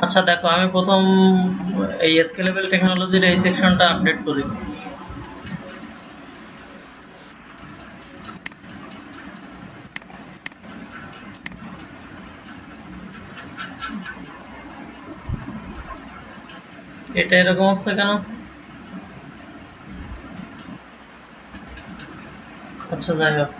আচ্ছা দেখো, আমি প্রথম এই স্কেলেবল টেকনোলজির এই সেকশনটা আপডেট করি। এটা এরকম হচ্ছে কেন? আচ্ছা যাই হোক।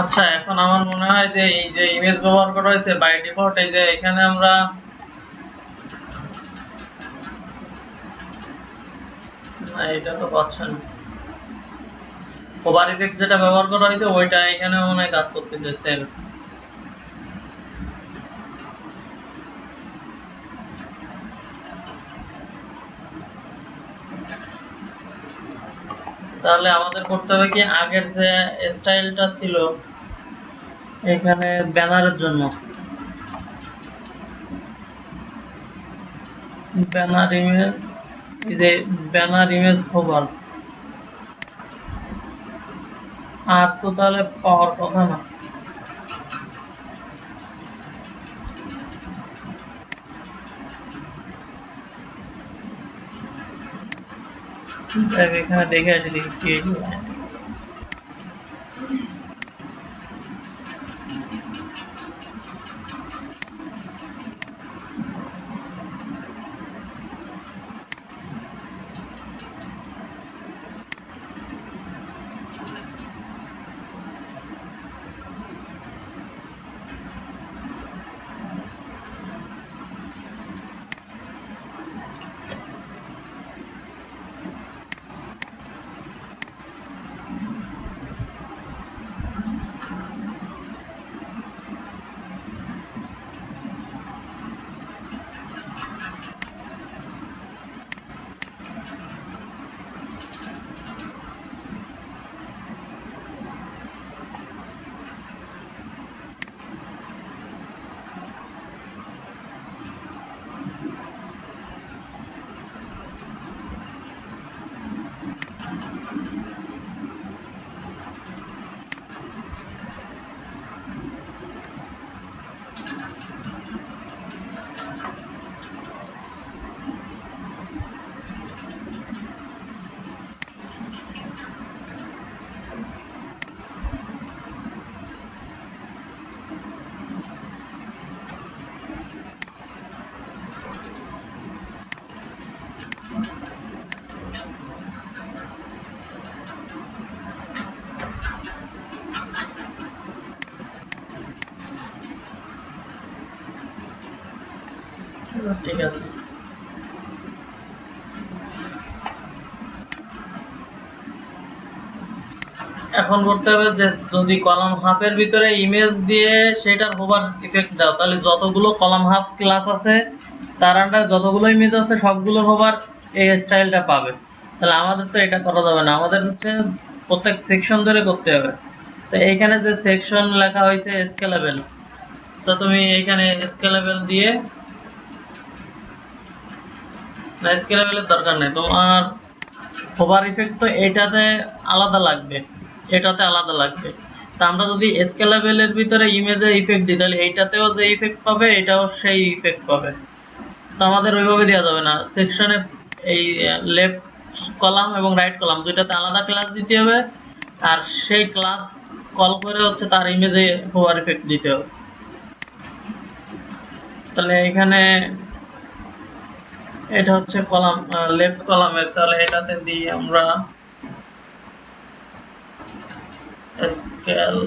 আচ্ছা, এখন আমার মনে হয় যে এই যে ইমেজ ব্যবহার করা হয়েছে বাই ডিফল্ট, এই যে এখানে আমরা না, এটা তো পাচ্ছেন ওভার ইফেক্ট যেটা ব্যবহার করা হয়েছে ওইটা এখানে মনে হয় কাজ করতেছে সেম। তাহলে আমাদের করতে হবে কি, আগের যে স্টাইলটা ছিল এখানে ব্যানারের জন্য, ব্যানার ইমেজ, এই যে ব্যানার ইমেজ হোভার, আর তো তাহলে পাওয়ার কথা না। এখানে দেখে আসি দেখি কি হয়। ঠিক আছে, এখন করতে হবে যে যদি কলাম হাফের ভিতরে ইমেজ দিয়ে সেটার হোভার ইফেক্ট দাও, তাহলে যতগুলো কলাম হাফ ক্লাস আছে তার আন্ডার যতগুলো ইমেজ আছে সবগুলো হোভার এই স্টাইলটা পাবে। তাহলে আমাদের তো এটা করা যাবে না, আমাদের হচ্ছে প্রত্যেক সেকশন ধরে করতে হবে। তো এইখানে যে সেকশন লেখা হয়েছে স্কেলেবল, তো তুমি এইখানে স্কেলেবল দিয়ে, না স্কেলেবলের দরকার নেই তোমার, হোভার ইফেক্ট তো এটাতে আলাদা লাগবে, এটাতে আলাদা লাগবে। তা আমরা যদি স্কেলেবলের ভিতরে ইমেজে ইফেক্ট দিই তাহলে এইটাতেও যে ইফেক্ট পাবে এটাও সেই ইফেক্ট পাবে। তো আমাদের ওইভাবে দেওয়া যাবে না, সেকশনে এই লেফট কলাম এবং রাইট কলাম দুইটাতে আলাদা ক্লাস দিতে হবে, আর সেই ক্লাস কল করে হচ্ছে তার ইমেজে হোভার ইফেক্ট দিতে হবে। তাহলে এখানে এটা হচ্ছে কলাম, লেফট কলামের, তাহলে এটাতে দিই আমরা scale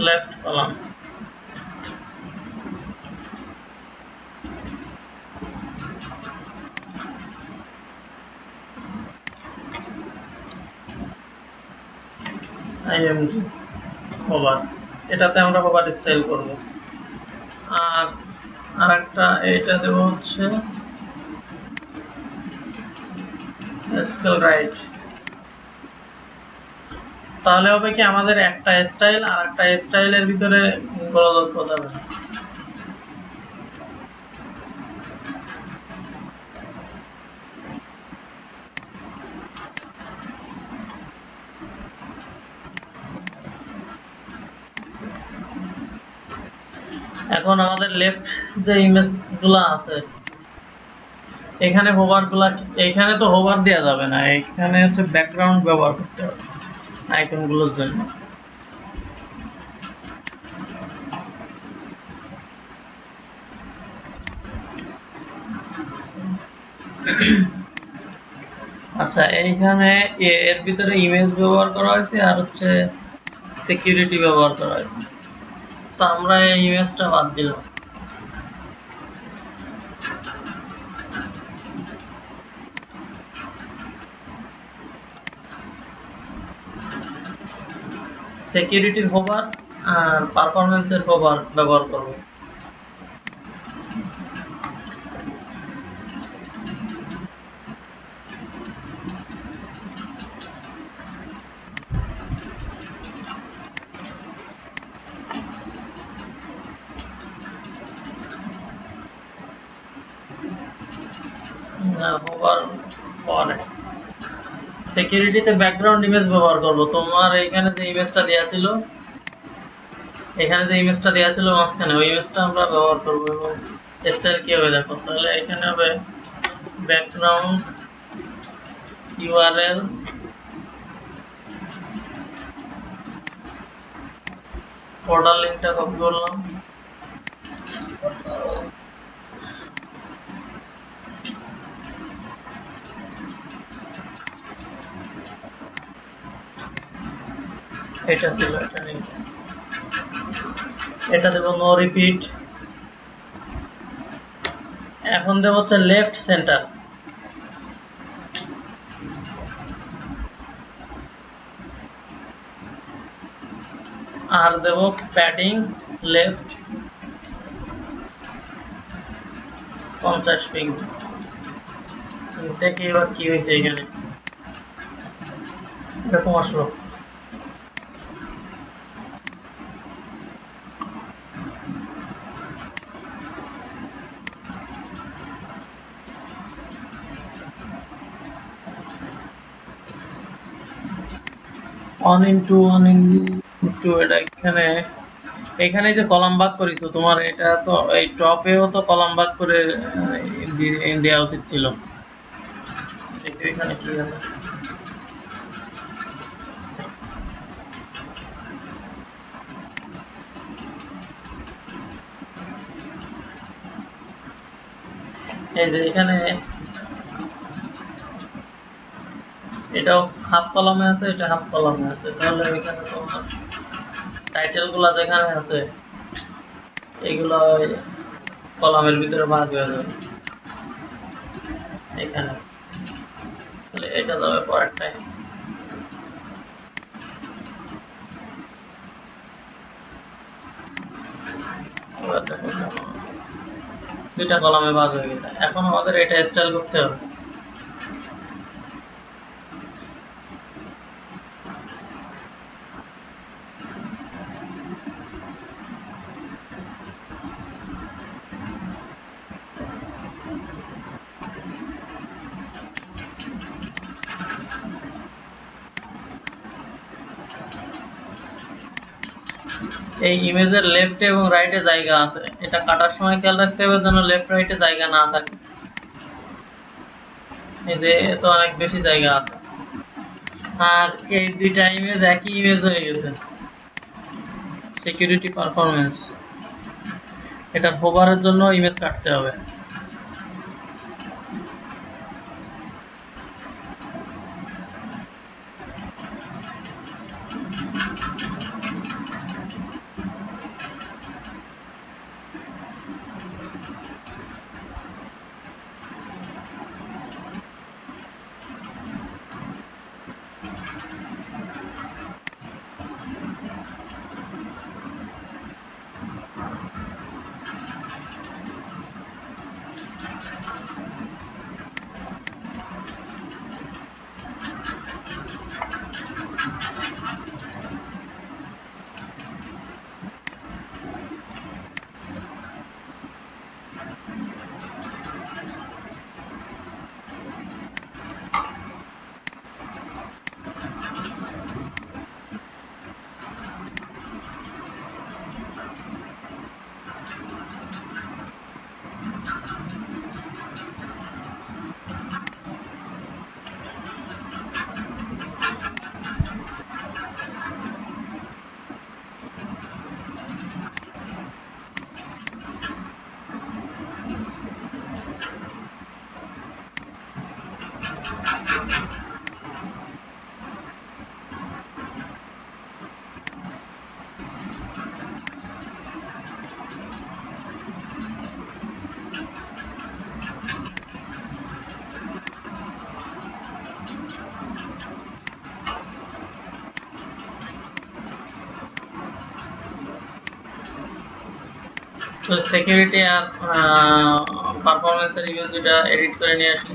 left column. IMG hover, এটাতে আমরা হোভার স্টাইল করব। আর আরেকটা এটা দেব হচ্ছে স্কেল রাইট। তাহলে হবে কি আমাদের একটা স্টাইল আর একটা স্টাইলের ভিতরে গোলযোগ বোঝাবে না। এখন আমাদের লেফট যে ইমেজ গুলা আছে এখানে হোভার গুলা, এখানে তো হোভার দেওয়া যাবে না, এখানে হচ্ছে ব্যাকগ্রাউন্ড ব্যবহার করতে হবে আইকন গুলোর জন্য। আচ্ছা, এইখানে এর ভিতরে ইমেজ ব্যবহার করা হয়েছে আর হচ্ছে সিকিউরিটি ব্যবহার করা হয়েছে, তো আমরা এই ইমেজটা বাদ দিলাম। সিকিউরিটির হোভার আর পারফরম্যান্সের হোভার ব্যবহার করব। হোভার পরে সিকিউরিটিতে ব্যাকগ্রাউন্ড ইমেজ ব্যবহার করব। তোমার এখানে যে ইমেজটা দেওয়া ছিল, এখানে যে ইমেজটা দেওয়া ছিল মাঝখানে, ওই ইমেজটা আমরা ব্যবহার করব। এবং স্টাইল কি হবে দেখো, তাহলে এখানে হবে ব্যাকগ্রাউন্ড ইউআরএল ফোল্ডার লিঙ্কটা কপি করলাম, এটা ছিল, এটা নেই, এটা দেব নো রিপিট। এখন দেব হচ্ছে লেফট সেন্টার, আর দেব প্যাডিং লেফট 50 পিক্সেল। দেখি এবার কি হয়েছে, এখানে এরকম আসলো। ওয়ান ইন্টু এটা এখানে, এখানে যে কলাম ভাগ করেছো তোমার, এটা তো এই টপেও তো কলাম ভাগ করে দেওয়া উচিত ছিল। দেখি এখানে কি আছে। এই যে এখানে এটাও হাফ কলামে আছে, এটা হাফ কলামে আছে, তাহলে এখানে তোমার টাইটেল গুলা যেখানে আছে এগুলো কলামের ভিতরে ভাগ হয়ে যাবে এখানে, তাহলে এটা যাবে পরেরটাই। দুইটা কলামে ভাগ হয়ে গেছে। এখন আমাদের এটা স্টাইল করতে হবে। এই ইমেজের লেফট এবং রাইটে জায়গা আছে, এটা কাটার সময় খেয়াল রাখতে হবে যেন লেফট রাইটে জায়গা না থাকে। এই যে তো অনেক বেশি জায়গা আছে, আর এই দুইটা ইমেজ একই ইমেজ হয়ে গেছে। সিকিউরিটি পারফরম্যান্স, এটা হোভারের জন্য ইমেজ কাটতে হবে। তো সিকিউরিটি আর পারফরম্যান্সের রিভিউ দুটা এডিট করে নিয়ে আসি।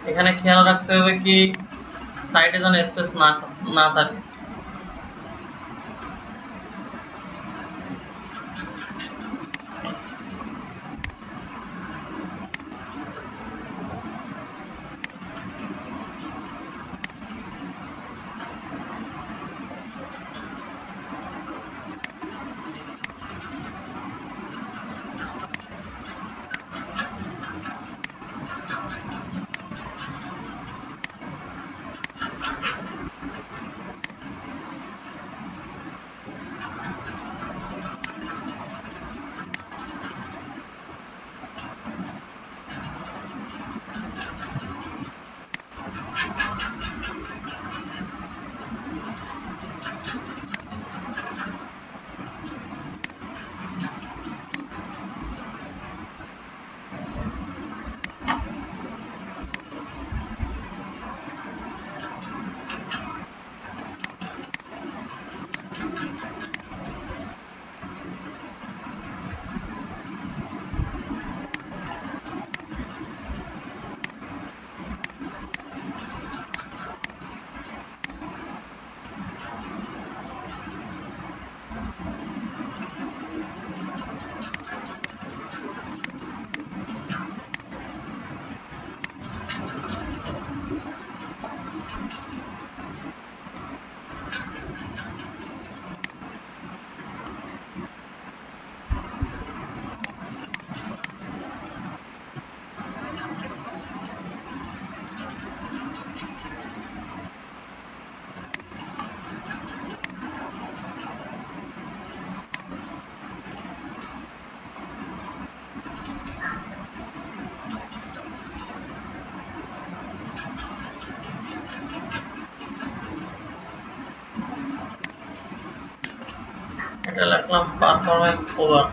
এখানে খেয়াল রাখতে হবে কি সাইডে যেন স্পেস না থাকে। এটা লিখলাম পারফরম্যান্স ওভার।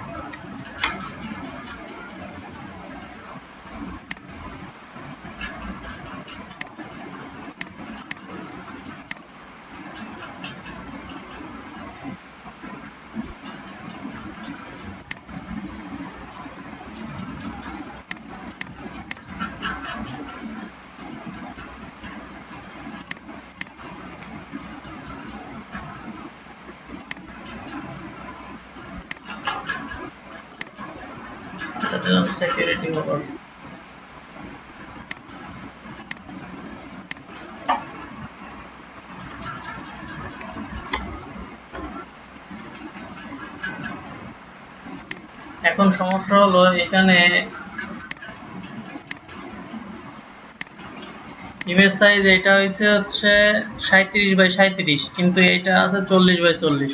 দিলাম সিকিউরিটি ওভার। এখন সমস্যা হলো এখানে ইমেজ সাইজ এটা হচ্ছে 37x37, কিন্তু এইটা আছে 40x40।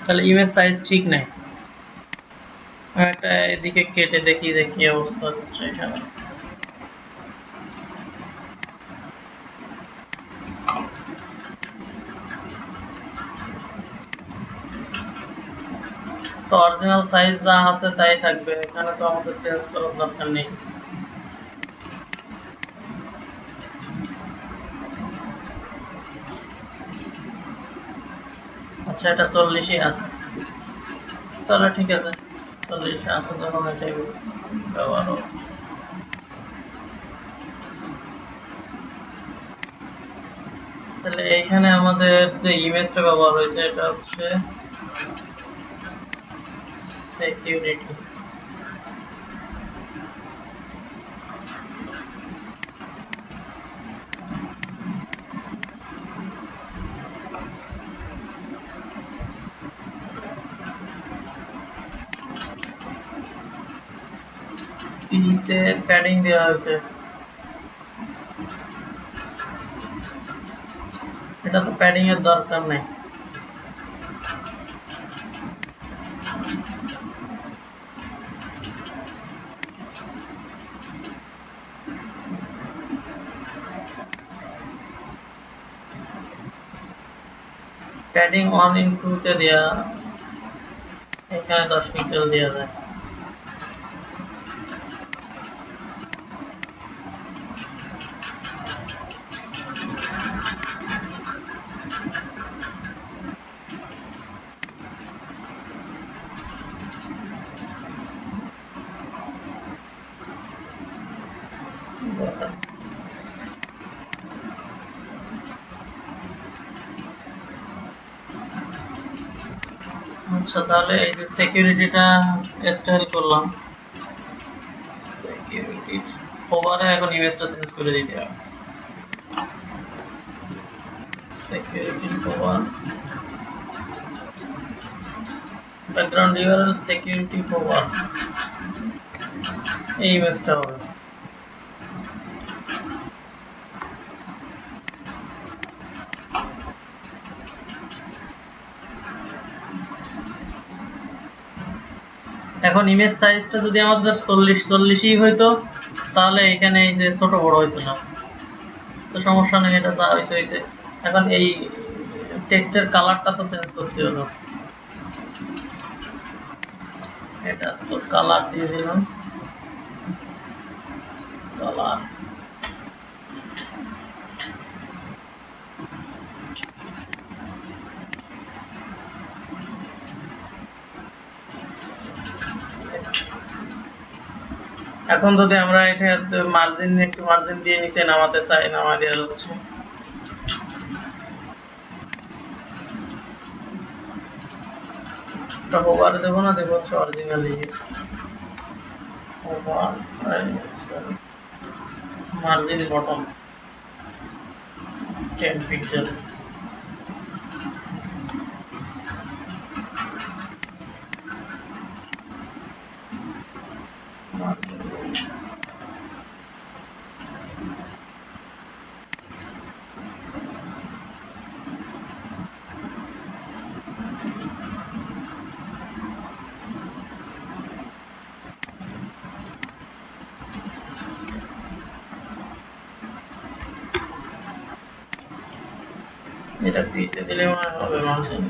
তাহলে ইমেজ সাইজ ঠিক নাই। এটা এদিকে কেটে দেখি যে কি অবস্থা হচ্ছে এখানে। তো অরিজিনাল সাইজ যা আছে তাই থাকবে, এখানে তো আমাদের চেঞ্জ করার দরকার নেই। আচ্ছা, এটা 40ই আছে, তাহলে ঠিক আছে। 40 আছে যখন এটাই ব্যবহার হবে। তাহলে এইখানে আমাদের যে ইমেজটা ব্যবহার হয়েছে এটা হচ্ছে সিকিউরিটি। পিতে প্যাডিং দেওয়া হয়েছে, এটা তো প্যাডিং এর দরকার নেই। প্যাডিং 1:2 তে দেয়া, এখানে 10 পিক্সেল দেওয়া যায়। আচ্ছা, তাহলে এই যে সিকিউরিটিটা ইনস্টল করলাম, সিকিউরিটি ওভারে এখন ইমেজটা চেঞ্জ করে দিতে হবে। Security over background URL security over এই ইমেজটা হবে। এখন ইমেজ সাইজটা যদি আমাদের 40-40ই হইতো তাহলে এখানে এই যে ছোট বড় হইতো না, তো সমস্যা নেই, এটা যা হয়েছে। এখন এই টেক্সটের কালারটা তো চেঞ্জ করতে হলো, এটা তো কালার দিয়ে দিলাম, কালার এখন যদি আমরা এটা মার্জিন একটু মার্জিন দিয়ে নিচে নামাতে চাই, নামা দেওয়া যাচ্ছে। ওভার দেবো না, দেবো হচ্ছে originally over margin bottom 10 pixel. এটা পিতে দিলে মনে হবে মার্জিন।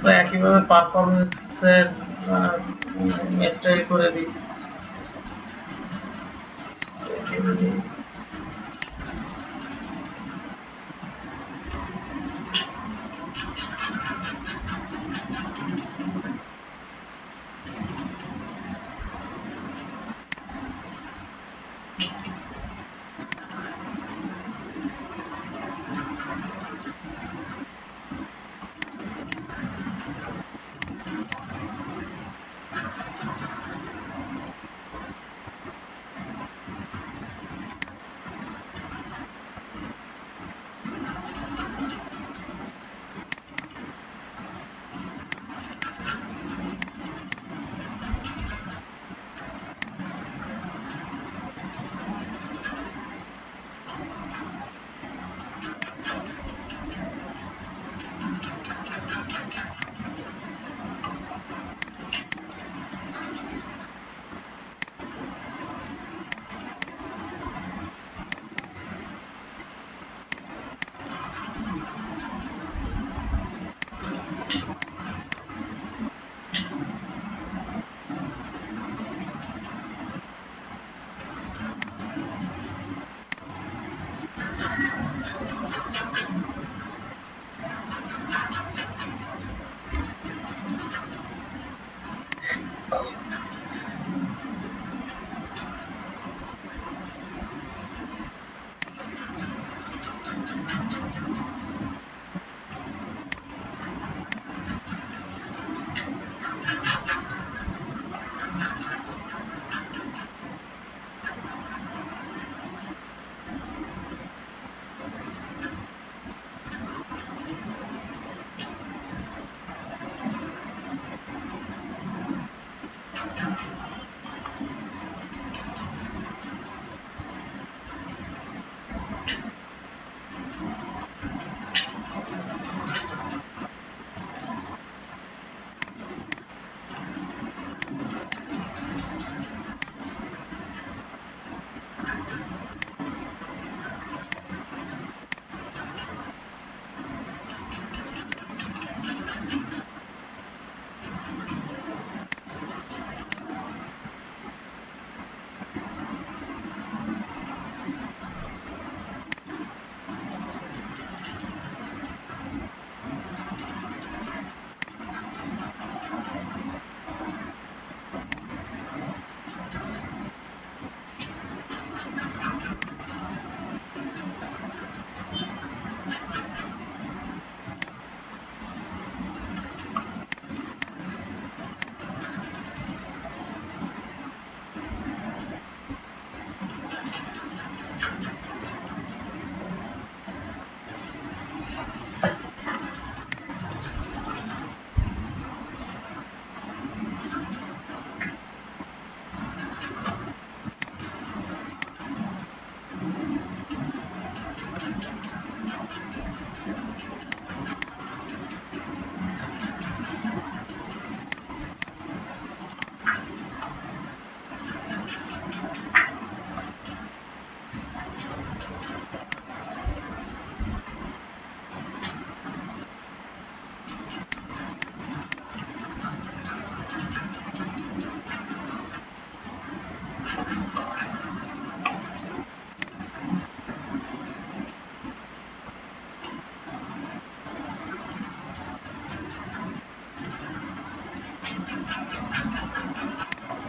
তো একইভাবে পারফরমেন্সের স্টাইল করে দিই।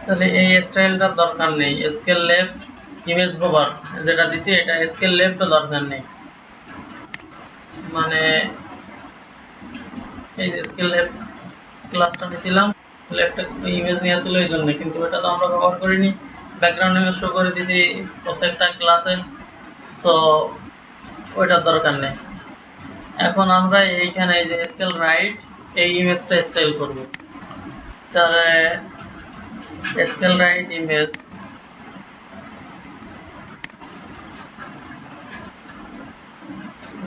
তাহলে এই স্টাইলটার দরকার নেই, স্কেল লেফট ইমেজ হোভার যেটা দিছি এটা স্কেল লেফট দরকার নেই, মানে এই যে স্কেল লেফট ক্লাসটা নিয়েছিলাম, লেফট ইমেজ নিয়ে আসলে এই জন্য, কিন্তু এটা তো আমরা ব্যবহার করিনি, ব্যাকগ্রাউন্ড ইমেজ শো করে দিছি প্রত্যেকটা ক্লাসে, সো ওইটার দরকার নেই। এখন আমরা এইখানে এই যে স্কেল রাইট এই ইমেজটা স্টাইল করব, তাহলে স্কেল রাইট ইমেজ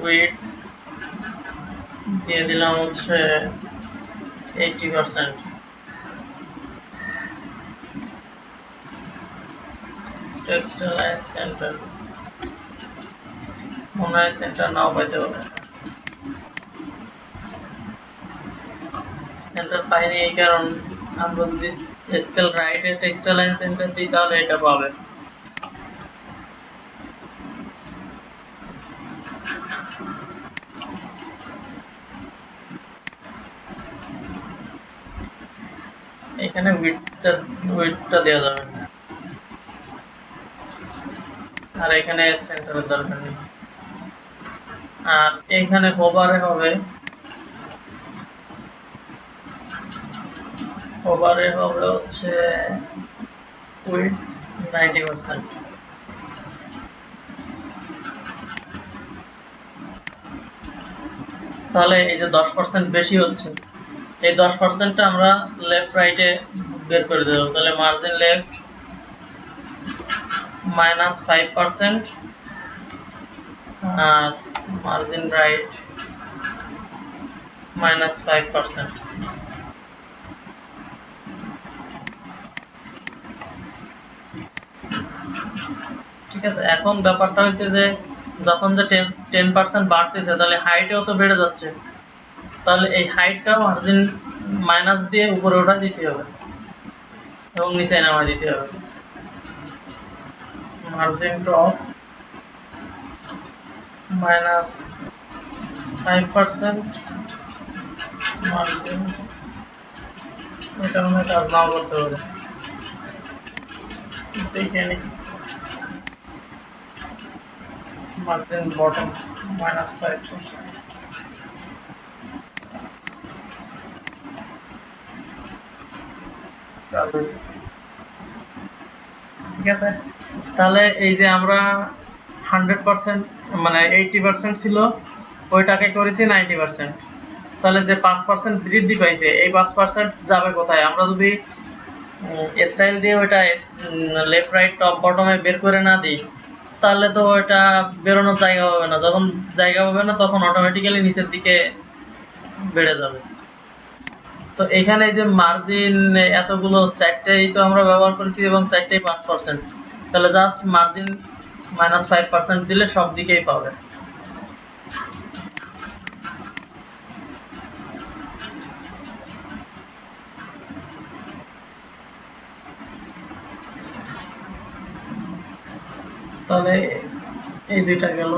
উইডথ দিয়ে দিলাম হচ্ছে 80%, টেক্সট লাইন সেন্টার মনে হয় সেন্টার নাও পাইতে পারে, সেন্টার পাইনি এই কারণ আমরা যদি scale write a text line centre দিই তাহলে এটা পাবে। এখানে উইডথটা দেওয়া যাবে না, আর এখানে সেন্টারের দরকার নেই, আর এখানে হোভারে হবে, হোভারে হবে হচ্ছে উইডথ 90%। তাহলে এই যে 10% বেশি হচ্ছে, এই 10%টা আমরা লেফট রাইটে বের করে দেবো, তাহলে মার্জিন লেফট -5% আর মার্জিন রাইট -5%। ঠিক আছে, এখন ব্যাপারটা হচ্ছে যে যখন যে 10% বাড়তেছে তাহলে হাইটেও তো বেড়ে যাচ্ছে, তাহলে এই হাইটটাও মার্জিন মাইনাস দিয়ে উপরে ওঠা দিতে হবে এবং নিচে নামা দিতে হবে, মার্জিন টপ -5%, মার্জিন এটা মনে কাজ নাও করতে হবে, দেখে নি, মার্জিন বটম -5%। ঠিক আছে, তাহলে এই যে আমরা 100% মানে 80% ছিল ওইটাকে করেছি 90%, তাহলে যে 5% বৃদ্ধি পাইছে এই 5% যাবে কোথায়? আমরা যদি স্টাইল দিয়ে ওইটা লেফট রাইট টপ বটমে বের করে না দিই তাহলে তো ওইটা বেরোনোর জায়গা পাবে না, যখন জায়গা পাবে না তখন অটোমেটিক্যালি নিচের দিকে বেড়ে যাবে। তো এখানে যে মার্জিন এতগুলো চারটেই তো আমরা ব্যবহার করেছি এবং চারটেই 5%, তাহলে জাস্ট মার্জিন -5% দিলে সব দিকেই পাবে। তাহলে এই দুইটা গেল,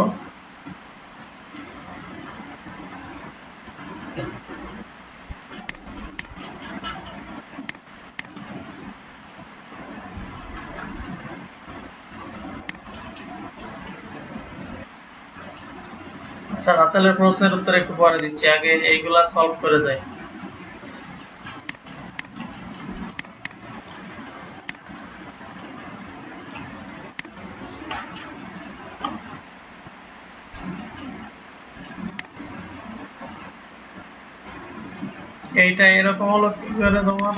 আচ্ছা রাসেলের প্রশ্নের উত্তর একটু পরে দিচ্ছি, আগে এইগুলা সলভ করে দেয়। এইটা এরকম হলো কি করে তোমার,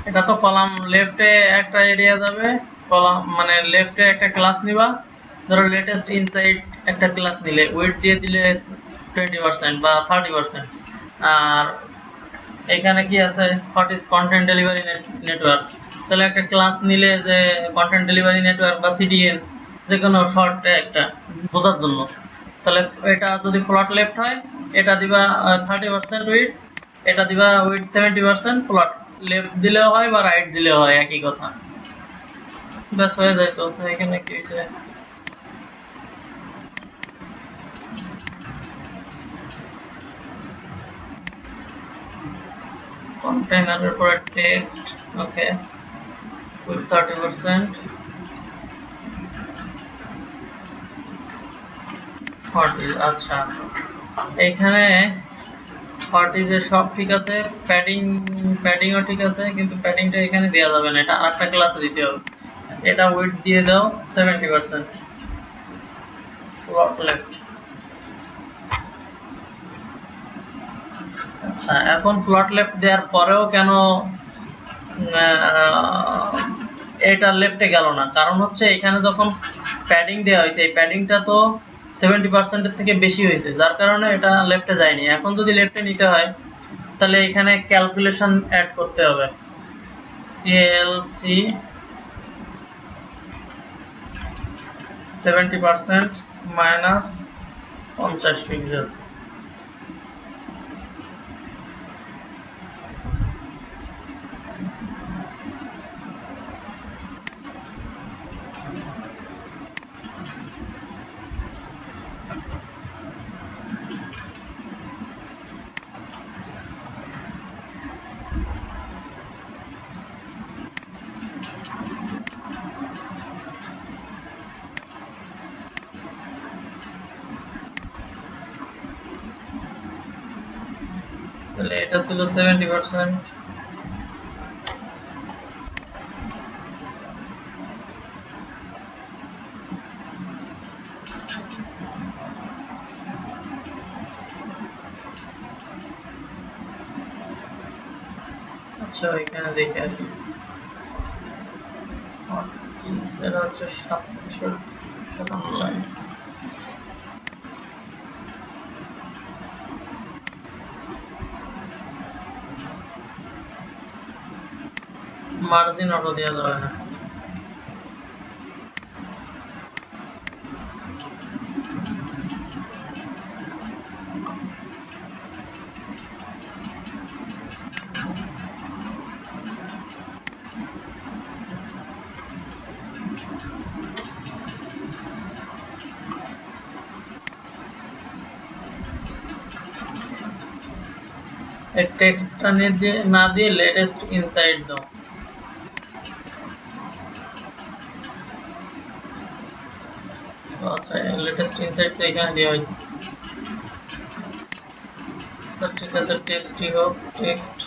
এটা তো কলাম লেফটে একটা এরিয়া যাবে, কলাম মানে লেফটে একটা ক্লাস নিবা, ধরো লেটেস্ট ইনসাইট একটা ক্লাস নিলে ওয়েট দিয়ে দিলে 20% বা 30%, আর এখানে কি আছে what is content delivery network, তাহলে একটা ক্লাস নিলে যে কন্টেন্ট ডেলিভারি নেটওয়ার্ক বা সিডিএন যে কোনো শর্ট একটা বোঝার জন্য, তাহলে এটা যদি ফ্লট লেফট হয় এটা দিবা 30% উইথ, এটা দিবা উইথ 70%, ফ্লট লেফট দিলেও হয় বা রাইট দিলেও হয়, একই কথা, ব্যাস হয়ে যায়। তো এখানে কি হয়েছে, কন্টেইনারের পরে text, okay with 30%, what is, আচ্ছা এখানে হোয়াট ইজ এর সব ঠিক আছে, প্যাডিংও ঠিক আছে, কিন্তু প্যাডিংটা এখানে দেওয়া যাবে না, এটা আরেকটা ক্লাসে দিতে হবে। এটা উইথ দিয়ে দাও 70%, ফ্লট লেফট। আচ্ছা এখন ফ্লট লেফট দেওয়ার পরেও কেন এটা লেফটে গেল না, কারণ হচ্ছে এখানে যখন প্যাডিং দেওয়া হয়েছে এই প্যাডিংটা তো 70% এর থেকে বেশি হয়েছে, যার কারণে এটা লেফটে যায়নি। এখন যদি লেফটে নিতে হয় তাহলে এখানে ক্যালকুলেশন অ্যাড করতে হবে, সিএলসি 70% মাইনাস 50 পিক্সেল, তাহলে এটা ছিল 70%, আচ্ছা এখানে দেখে আসি, এটা হচ্ছে 757 লাইন, মার্জিন অটো দেওয়া যাবে না, এই টেক্সটটা না দিয়ে লেটেস্ট ইনসাইট দাও। আচ্ছা লেটেস্ট ইনসাইট তো এখানে দেওয়া হয়েছে, আচ্ছা ঠিক আছে টেক্সটই হোক, টেক্সট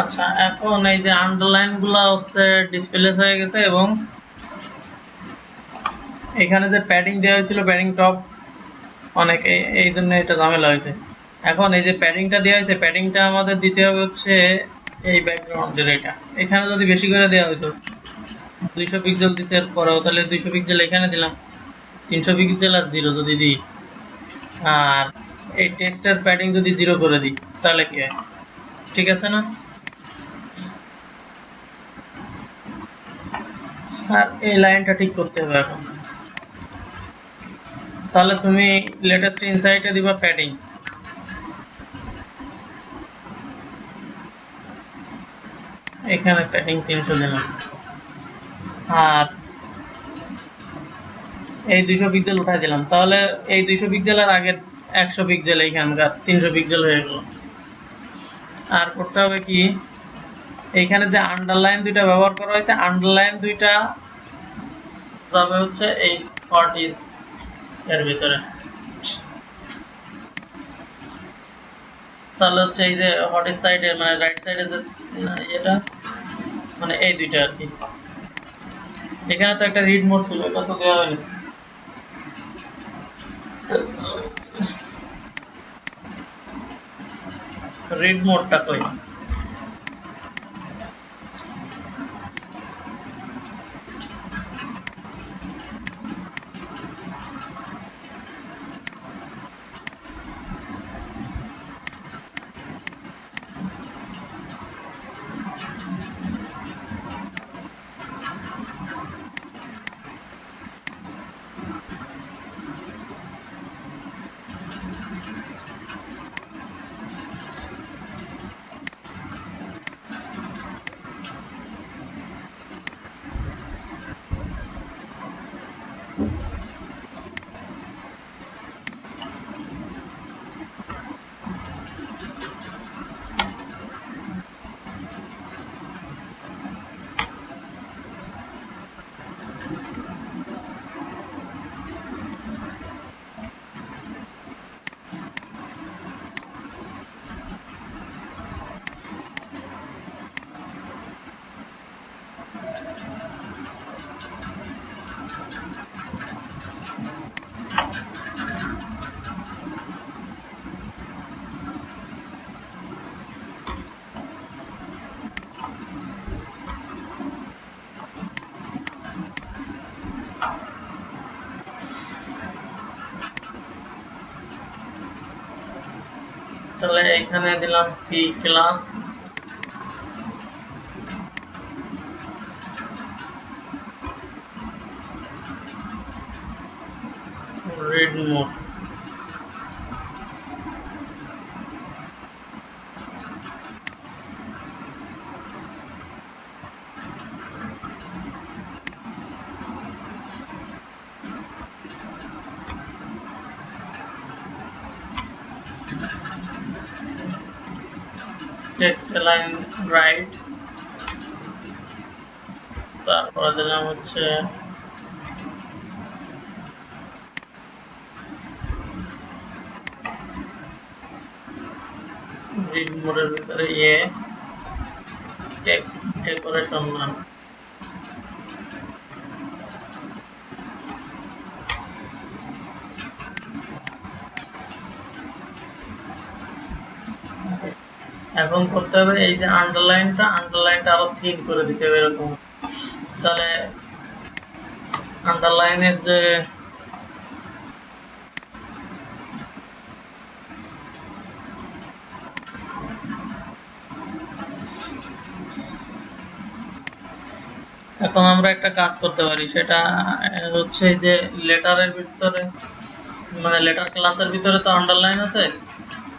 আচ্ছা, এখন এই যে আন্ডারলাইন গুলা হচ্ছে ডিসপ্লেস হয়ে গেছে এবং এখানে যে প্যাডিং দেওয়া হয়েছিল প্যাডিং টপ অনেক এই জন্য এটা ঝামেলা হয়েছে। এখন এই যে প্যাডিংটা দেওয়া হয়েছে প্যাডিংটা আমাদের দিতে হবে হচ্ছে এই ব্যাকগ্রাউন্ডের এটা। এখানে যদি বেশি করে দেওয়া হতো 200 পিক্সেল দিছে পরেও তাহলে 200 পিক্সেল এখানে দিলাম, 300 পিক্সেল আর 0 যদি দিই, আর এই টেক্সটের প্যাডিং যদি 0 করে দিই তাহলে কি হয়? ঠিক আছে না? আর এই লাইনটা ঠিক করতে হবে এখন। তাহলে তুমি লেটেস্ট ইনসাইটে দিবা প্যাডিং, এখানে প্যাডিং 300 দিলাম, আর এই 200 পিক্সেল উঠাই দিলাম, তাহলে এই 200 পিক্সেল আর আগের 100 পিক্সেল এইখানকার 300 পিক্সেল হয়ে গেল। আর করতে হবে কি, এইখানে যে আন্ডারলাইন দুইটা ব্যবহার করা হয়েছে আন্ডারলাইন দুইটা যাবে হচ্ছে এই 40 এর ভিতরে। তাহলে হচ্ছে এই যে হট সাইডে মানে রাইট সাইডে যে এটা মানে এই দুইটা আর কি। এখানে তো একটা রিড মোড ছিল, এটা তো দেওয়া হয়নি। রিড মোডটা কই? তাহলে এখানে দিলাম P class read mode, text align right, তারপরে দিলাম হচ্ছে রিড মোডের ভিতরে টেক্সট ডেকোরেশন নাম। এখন করতে হবে এই যে আন্ডারলাইনটা আরো থিন করে দিতে হবে এরকম। তাহলে আন্ডারলাইনের যে এখন আমরা একটা কাজ করতে পারি, সেটা হচ্ছে যে লেটারের ভিতরে মানে লেটার ক্লাসের ভিতরে তো আন্ডারলাইন আছে,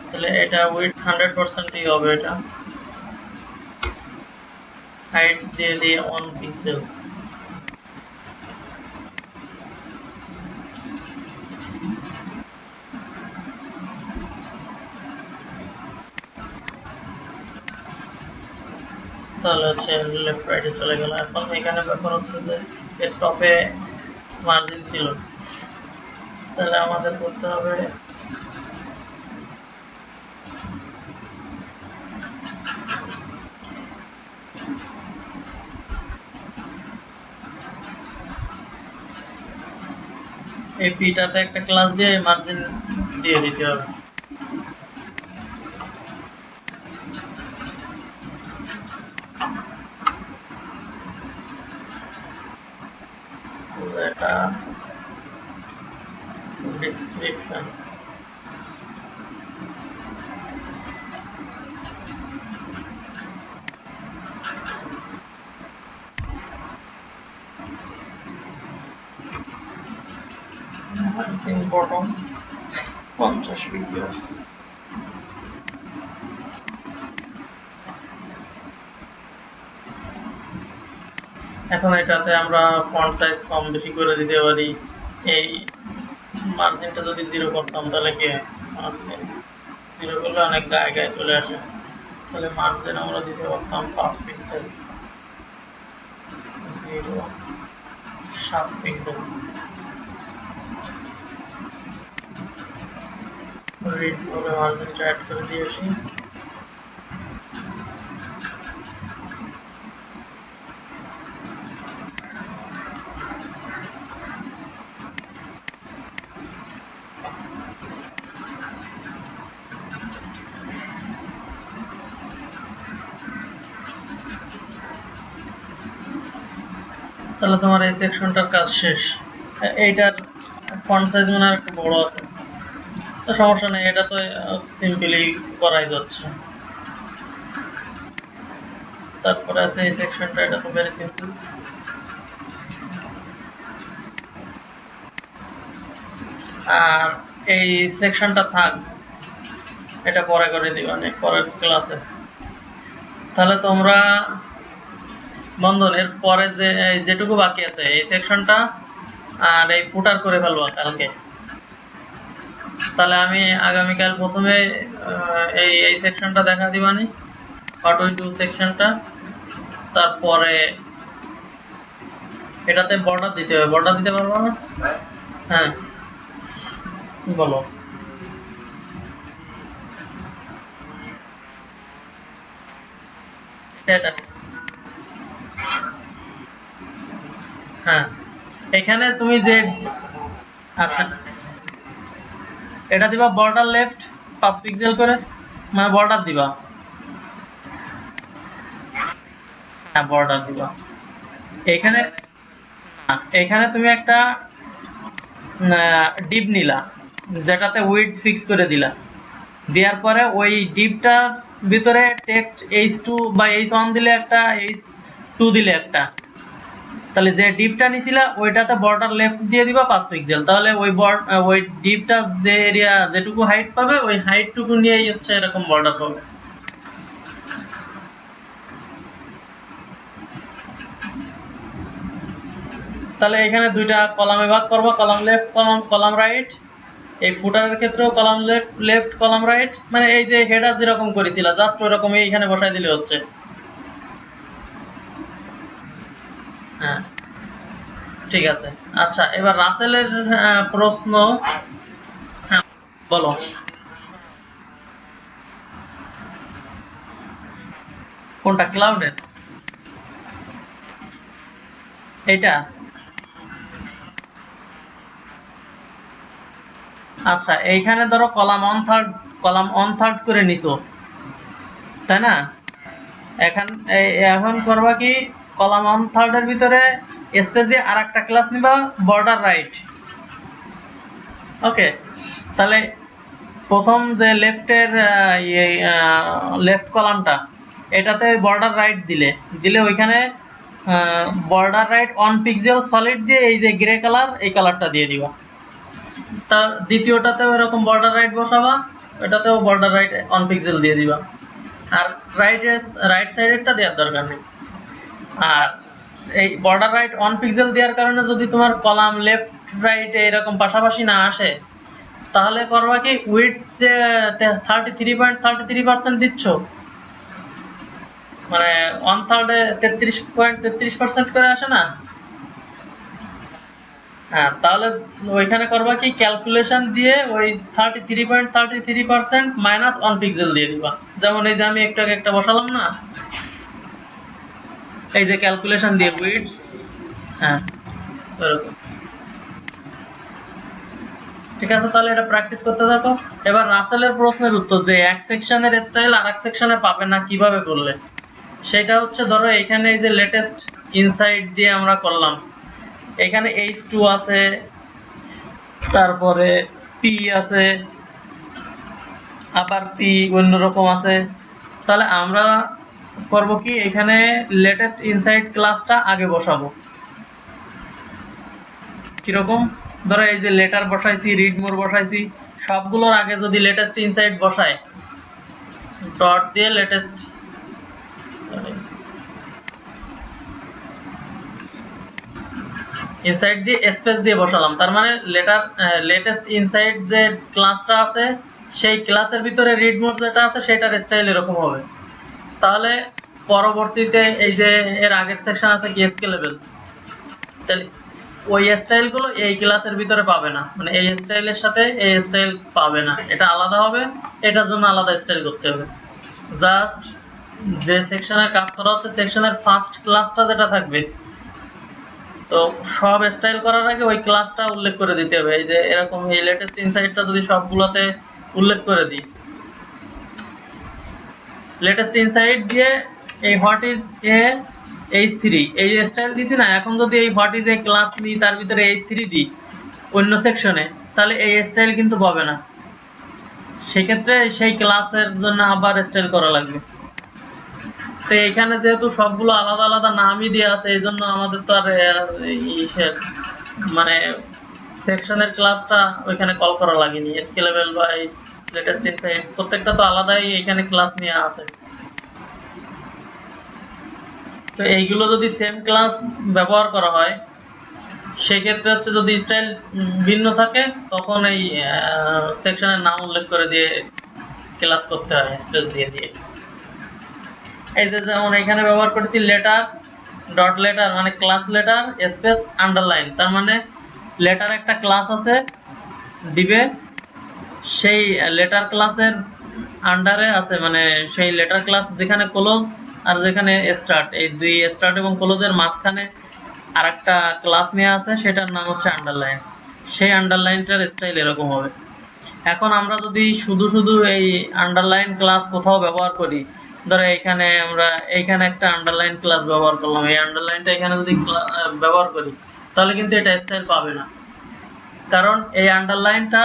তাহলে এটা উইথ 100%ই হবে, এটা হাইট দিয়ে দিয়ে 1 পিক্সেল। তাহলে হচ্ছে লেফট রাইটে চলে গেল। এখন এখানে ব্যাপার হচ্ছে যে এর টপে মার্জিন ছিল, তাহলে আমাদের করতে হবে এই পিটাতে একটা ক্লাস দিয়ে মার্জিন দিয়ে দিতে হবে। এটা ডেসক্রিপশন বটম 50 পিক্সেল। এখন এটাতে আমরা ফন্ট সাইজ কম বেশি করে দিতে পারি। এই মার্জিনটা যদি 0 করতাম তাহলে কি হয়, 0 করলে অনেক গায়ে গায়ে চলে আসে, তাহলে মার্জিন আমরা দিতে পারতাম 5 পিক্সেল, 7 পিক্সেল। রিড করে মার্জিনটা অ্যাড করে দিয়েছি। তাহলে তোমার এই সেকশনটার কাজ শেষ। এইটার ফন্ট সাইজ মনে হয় একটু বড় আছে, তো সমস্যা নেই, এটা তো সিম্পলি করাই যাচ্ছে। তারপরে আছে এই সেকশনটা, এটা তো ভেরি সিম্পল। আর এই সেকশনটা থাক, এটা পরে করে দিবা পরের ক্লাসে। তাহলে তোমরা বন্ধনের পরে যেটুকু বাকি আছে এই সেকশনটা আর এই ফুটার করে ফেলবো কালকে। তাহলে আমি আগামীকাল প্রথমে এই সেকশনটা দেখা দিবানি, হোয়াট উইল ডু সেকশনটা। তারপরে এটাতে বর্ডার দিতে হবে। বর্ডার দিতে পারবো না? হ্যাঁ বলো। হ্যাঁ এখানে তুমি যে আচ্ছা এটা দিবা বর্ডার লেফট 5 পিক্সেল করে, মানে বর্ডার দিবা। হ্যাঁ বর্ডার দিবা। এখানে তুমি একটা ডিপ নিলা, যেটাতে উইডথ ফিক্স করে দিলা। দেওয়ার পরে ওই ডিপটার ভিতরে টেক্সট H2 বা H1 দিলে একটা, H2 দিলে একটা। তাহলে যে ডিপটা নিছিলা ওইটাতে বর্ডার লেফট দিয়ে দিবা 5 পিক্সেল। তাহলে ওই ডিপটা যে এরিয়া যেটুকু হাইট পাবে ওই হাইটটুকু নিয়েই হচ্ছে এরকম বর্ডার পাবে। তাহলে এখানে দুইটা কলামে ভাগ করবা, কলাম লেফট কলাম রাইট। এই ফুটারের ক্ষেত্রেও কলাম লেফট কলাম রাইট, মানে এই যে হেডার যেরকম করেছিল জাস্ট ওইরকমই এখানে বসাই দিলে হচ্ছে। হ্যাঁ ঠিক আছে। আচ্ছা এবার রাসেলের প্রশ্ন। হ্যাঁ বলো। কোনটা? ক্লাউডের এটা? আচ্ছা এইখানে ধরো কলাম অন থার্ড করে নিছো, তাই না? এখন করবা কি, কলাম অন থার্ড এর ভিতরে স্পেস দিয়ে আরেকটা ক্লাস নিবা বর্ডার রাইট। ওকে, তাহলে প্রথম যে লেফট কলামটা এটাতে বর্ডার রাইট দিলে ওইখানে বর্ডার রাইট 1 পিক্সেল সলিড দিয়ে এই যে গ্রে কালার এই কালারটা দিয়ে দিবা। তার দ্বিতীয়টাতেও এরকম বর্ডার রাইট বসাবা, এটাতেও বর্ডার রাইট 1 পিক্সেল দিয়ে দিবা। আর রাইট সাইডেরটা দেওয়ার দরকার নেই। আর এই বর্ডার রাইট 1 পিক্সেল দেওয়ার কারণে যদি তোমার কলাম লেফট রাইট এরকম পাশাপাশি না আসে, তাহলে করবা কি, উইডথ যে 33.33% দিচ্ছ, মানে 1/3 33.33% করে আসে না? হ্যাঁ তাহলে ওইখানে করবা কি, ক্যালকুলেশন দিয়ে ওই 33.33% মাইনাস 1 পিক্সেল দিয়ে দিবা। যেমন এই যে আমি একটু আগে একটা বসালাম না, এই যে ক্যালকুলেশন দিয়ে উইডথ। হ্যাঁ ঠিক আছে, তাহলে এটা প্র্যাকটিস করতে থাকো। এবার রাসেলের প্রশ্নের উত্তর যে এক সেকশনের স্টাইল আরেক সেকশনে পাবে না কিভাবে করলে, সেটা হচ্ছে ধরো এখানে এই যে লেটেস্ট ইনসাইট দিয়ে আমরা করলাম, এখানে H2 আছে, তারপরে P আছে, আবার P অন্যরকম আছে। তাহলে আমরা করব কি, এখানে লেটেস্ট ইনসাইট ক্লাসটা আগে বসাবো। কিরকম, ধরো এই যে লেটার বসাইছি, রিড মোর বসাইছি, সবগুলোর আগে যদি লেটেস্ট ইনসাইট বসায়, ডট দিয়ে লেটেস্ট ইনসাইট দিয়ে স্পেস দিয়ে বসালাম, তার মানে লেটেস্ট ইনসাইট যে ক্লাসটা আছে সেই ক্লাসের ভিতরে রিড মোড যেটা আছে সেটার স্টাইল এরকম হবে। তাহলে পরবর্তীতে এই যে এর আগের সেকশন আছে কি স্কেলেবল, তাহলে ওই স্টাইলগুলো এই ক্লাসের ভিতরে পাবে না, মানে এই স্টাইলের সাথে এই স্টাইল পাবে না, এটা আলাদা হবে, এটার জন্য আলাদা স্টাইল করতে হবে। জাস্ট যে সেকশনের কাজ করা হচ্ছে সেকশনের ফার্স্ট ক্লাসটা যেটা থাকবে, তো সব স্টাইল করার আগে ওই ক্লাসটা উল্লেখ করে দিতে হবে। এই যে এরকম এই লেটেস্ট ইনসাইটটা যদি সবগুলোতে উল্লেখ করে দিই, লেটেস্ট ইনসাইট দিয়ে এই হোয়াট ইজ এ H3 এই স্টাইল দিছি না, এখন যদি এই হোয়াট ইজ এ ক্লাস নিই তার ভিতরে H3 দিই অন্য সেকশনে, তাহলে এই স্টাইল কিন্তু পাবে না, সেক্ষেত্রে সেই ক্লাসের জন্য আবার স্টাইল করা লাগবে। তো এখানে যেহেতু সবগুলো আলাদা আলাদা নামই দেওয়া আছে, এই জন্য আমাদের তো আর মানে সেকশনের ক্লাসটা ওইখানে কল করা লাগেনি, স্কেলেবল বা লেটেস্ট ইনসাইট প্রত্যেকটা তো আলাদাই এখানে ক্লাস নিয়ে আছে। তো এইগুলো যদি সেম ক্লাস ব্যবহার করা হয়, সেক্ষেত্রে হচ্ছে যদি স্টাইল ভিন্ন থাকে তখন এই সেকশনের নাম উল্লেখ করে দিয়ে ক্লাস করতে হয় স্পেস দিয়ে দিয়ে। এই যে যেমন এখানে ব্যবহার করেছি লেটার ডট লেটার, মানে ক্লাস লেটার স্পেস আন্ডারলাইন, তার মানে লেটার একটা ক্লাস আছে দিবে, সেই লেটার ক্লাসের আন্ডারে আছে, মানে সেই লেটার ক্লাস যেখানে ক্লোজ আর যেখানে স্টার্ট, এই দুই স্টার্ট এবং ক্লোজের মাঝখানে আর একটা ক্লাস নিয়ে আছে, সেটার নাম হচ্ছে আন্ডারলাইন। সেই আন্ডারলাইনটার স্টাইল এরকম হবে। এখন আমরা যদি শুধু শুধু এই আন্ডারলাইন ক্লাস কোথাও ব্যবহার করি, ধরো এখানে আমরা এইখানে একটা আন্ডারলাইন ক্লাস ব্যবহার করলাম, এই আন্ডারলাইনটা এখানে যদি ব্যবহার করি তাহলে কিন্তু এটা স্টাইল পাবে না, কারণ এই আন্ডারলাইনটা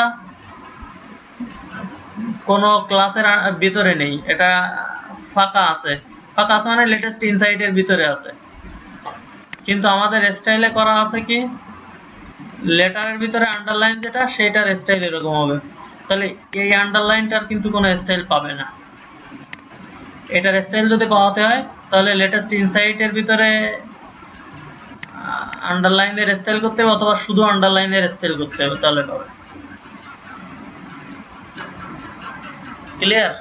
কোনো ক্লাসের ভিতরে নেই, এটা ফাঁকা আছে। ফাঁকা আছে মানে লেটেস্ট ইনসাইটের ভিতরে আছে, কিন্তু আমাদের স্টাইলে করা আছে কি লেটারের ভিতরে আন্ডারলাইন যেটা সেটার স্টাইল এরকম হবে। তাহলে এই আন্ডারলাইনটার কিন্তু কোনো স্টাইল পাবে না। এটার স্টাইল যদি পাওয়াতে হয় তাহলে লেটেস্ট ইনসাইটের ভিতরে আন্ডারলাইনের স্টাইল করতে হবে, অথবা শুধু আন্ডারলাইনের স্টাইল করতে হবে, তাহলে পাবে। ক্লিয়ার?